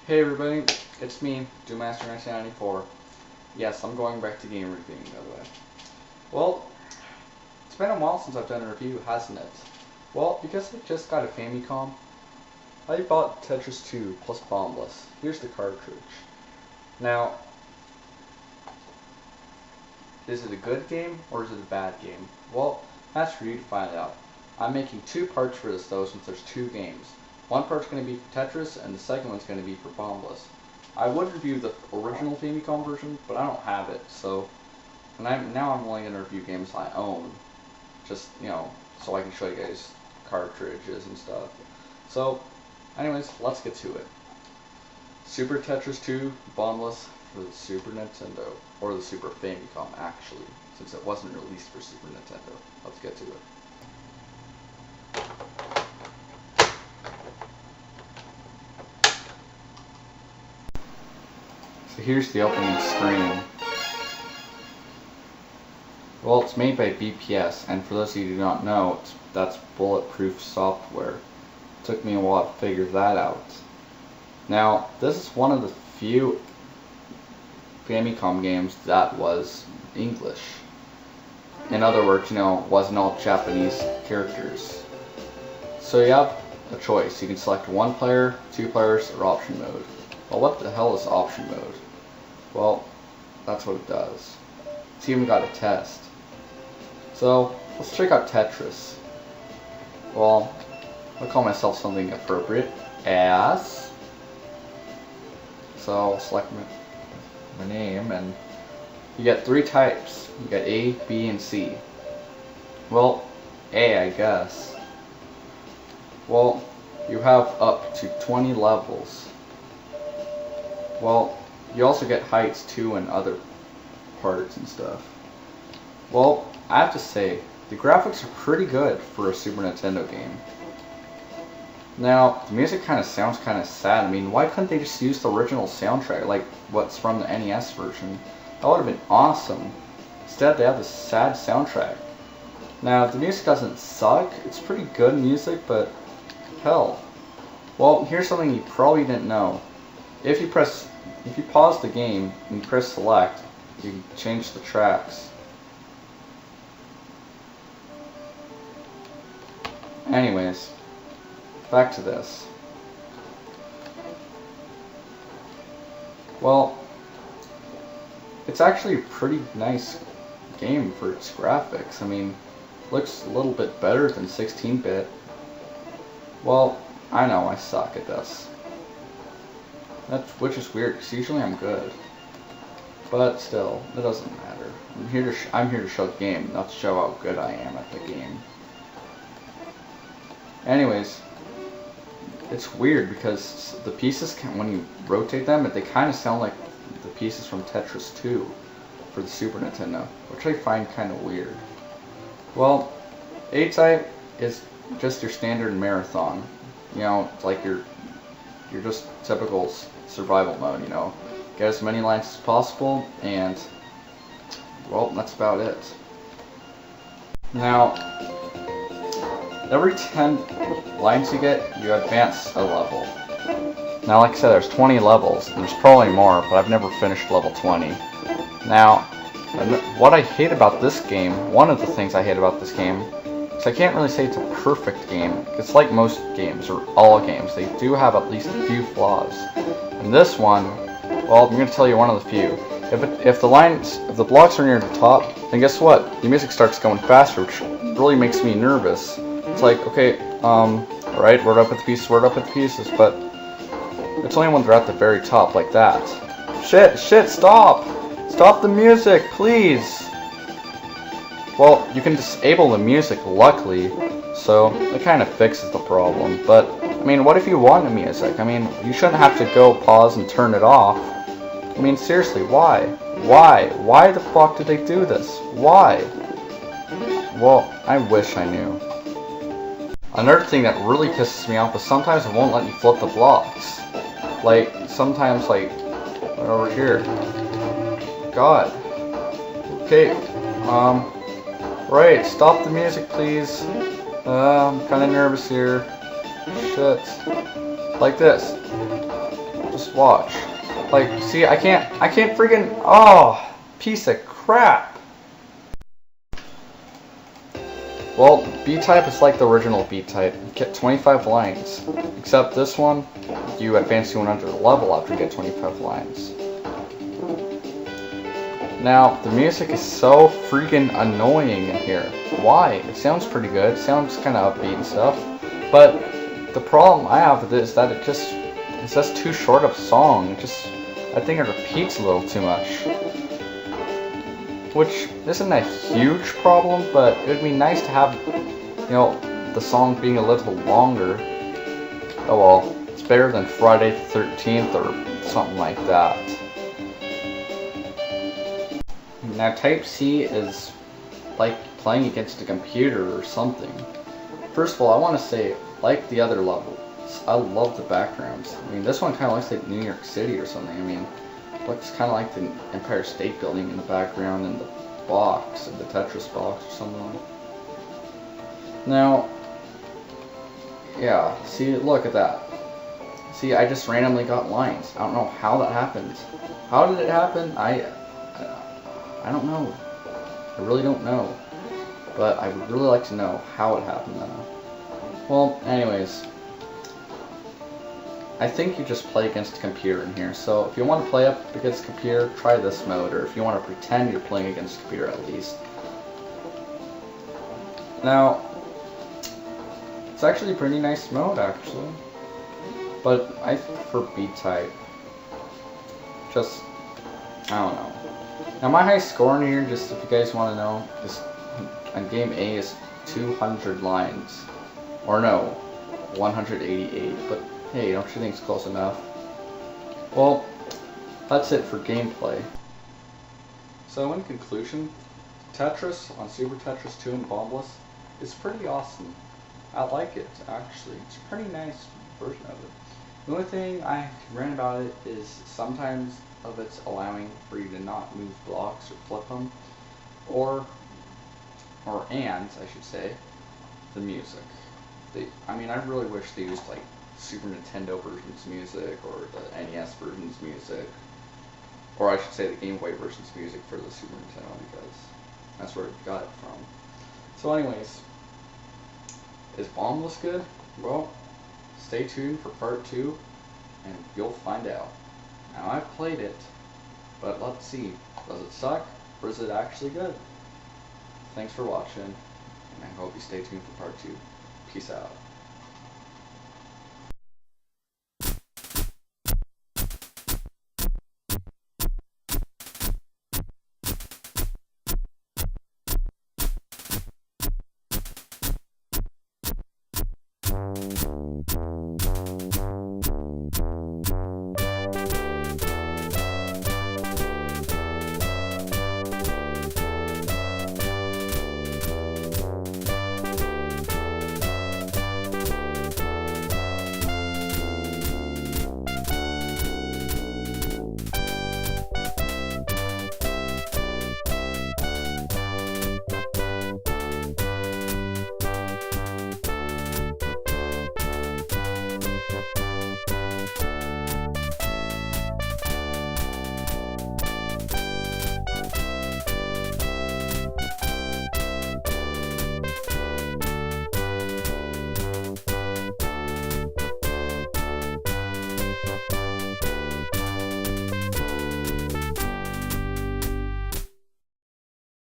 Hey everybody, it's me, Doommaster1994. Yes, I'm going back to game reviewing, by the way. Well, it's been a while since I've done a review, hasn't it? Well, because I just got a Famicom, I bought Tetris 2+BomBliss. Here's the cartridge. Now, is it a good game or is it a bad game? Well, that's for you to find out. I'm making two parts for this though, since there's two games. One part's going to be for Tetris, and the second one's going to be for BomBliss. I would review the original Famicom version, but I don't have it, so now I'm only going to review games I own, just, you know, so I can show you guys cartridges and stuff. So, anyways, let's get to it. Super Tetris 2 BomBliss for the Super Nintendo, or the Super Famicom actually, since it wasn't released for Super Nintendo. Let's get to it. So here's the opening screen. Well, it's made by BPS, and for those of you who do not know, that's bulletproof software. It took me a while to figure that out. Now, this is one of the few Famicom games that was English. In other words, you know, it wasn't all Japanese characters. So you have a choice. You can select one player, two players, or option mode. Well, what the hell is option mode? Well, that's what it does. It's even got a test. So, let's check out Tetris. Well, I'll call myself something appropriate as... So, I'll select my name, and you get three types. You get A, B, and C. Well, A, I guess. Well, you have up to 20 levels. Well, you also get heights too and other parts and stuff. Well, I have to say, the graphics are pretty good for a Super Nintendo game. Now, the music kind of sounds kind of sad. I mean, why couldn't they just use the original soundtrack, like what's from the NES version? That would have been awesome. Instead, they have this sad soundtrack. Now, the music doesn't suck. It's pretty good music, but hell. Well, here's something you probably didn't know. If you pause the game and you press select, you can change the tracks. Anyways, back to this. Well, it's actually a pretty nice game for its graphics. I mean, looks a little bit better than 16-bit. Well, I know I suck at this. Which is weird, because usually I'm good. But still, it doesn't matter. I'm here to show the game, not to show how good I am at the game. Anyways, it's weird because the pieces, when you rotate them, they kind of sound like the pieces from Tetris 2 for the Super Nintendo, which I find kind of weird. Well, A-type is just your standard marathon. You know, it's like your just typical survival mode, you know. Get as many lines as possible, and, well, that's about it. Now, every 10 lines you get, you advance a level. Now, like I said, there's 20 levels, and there's probably more, but I've never finished level 20. Now, what I hate about this game, one of the things I hate about this game, is I can't really say it's a perfect game. It's like most games, or all games. They do have at least a few flaws. And this one, well, I'm going to tell you one of the few. If the blocks are near the top, then guess what? The music starts going faster, which really makes me nervous. It's like, okay, alright, we're up with the pieces, but it's only when they're at the very top, like that. Shit, stop! Stop the music, please! Well, you can disable the music, luckily, so it kind of fixes the problem, but, I mean, what if you want the music? I mean, you shouldn't have to go pause and turn it off. I mean, seriously, why? Why the fuck did they do this? Why? Well, I wish I knew. Another thing that really pisses me off is sometimes it won't let you flip the blocks. Like, sometimes, like, right over here. God. Okay, right, stop the music, please. I'm kind of nervous here. Shit. Like this. Just watch. Like, see, I can't freaking, oh, piece of crap. Well, B-type is like the original B-type. You get 25 lines. Except this one, you advance to another level after you get 25 lines. Now, the music is so freaking annoying in here. Why? It sounds pretty good. It sounds kind of upbeat and stuff. But the problem I have with it is that it's just too short of a song. I think it repeats a little too much. Which isn't a huge problem, but it would be nice to have, you know, the song being a little longer. Oh well, it's better than Friday the 13th or something like that. Now Type C is like playing against a computer or something. First of all, I want to say, like the other levels, I love the backgrounds. I mean, this one kind of looks like New York City or something. I mean, it looks kind of like the Empire State Building in the background and the box, and the Tetris box or something. Now, yeah, see, look at that. See, I just randomly got lines. I don't know how that happened. How did it happen? I don't know. I really don't know. But I would really like to know how it happened now. Well, anyways, I think you just play against a computer in here. So if you want to play up against a computer, try this mode. Or if you want to pretend you're playing against a computer at least. Now, it's actually a pretty nice mode actually. But I prefer B-type. Just, I don't know. Now my high score in here, just if you guys want to know, is on game A is 200 lines. Or no, 188. But hey, don't you think it's close enough? Well, that's it for gameplay. So in conclusion, Tetris on Super Tetris 2 and BomBliss is pretty awesome. I like it actually. It's a pretty nice version of it. The only thing I ran about it is sometimes of it's allowing for you to not move blocks or flip them, and I should say, the music. I mean, I really wish they used like Super Nintendo version's music or the NES version's music, or I should say the Game Boy version's music for the Super Nintendo, because that's where I got it from. So anyways, is BomBliss good? Well, stay tuned for part 2 and you'll find out. Now I've played it, but let's see, does it suck or is it actually good? Thanks for watching, and I hope you stay tuned for part 2. Peace out.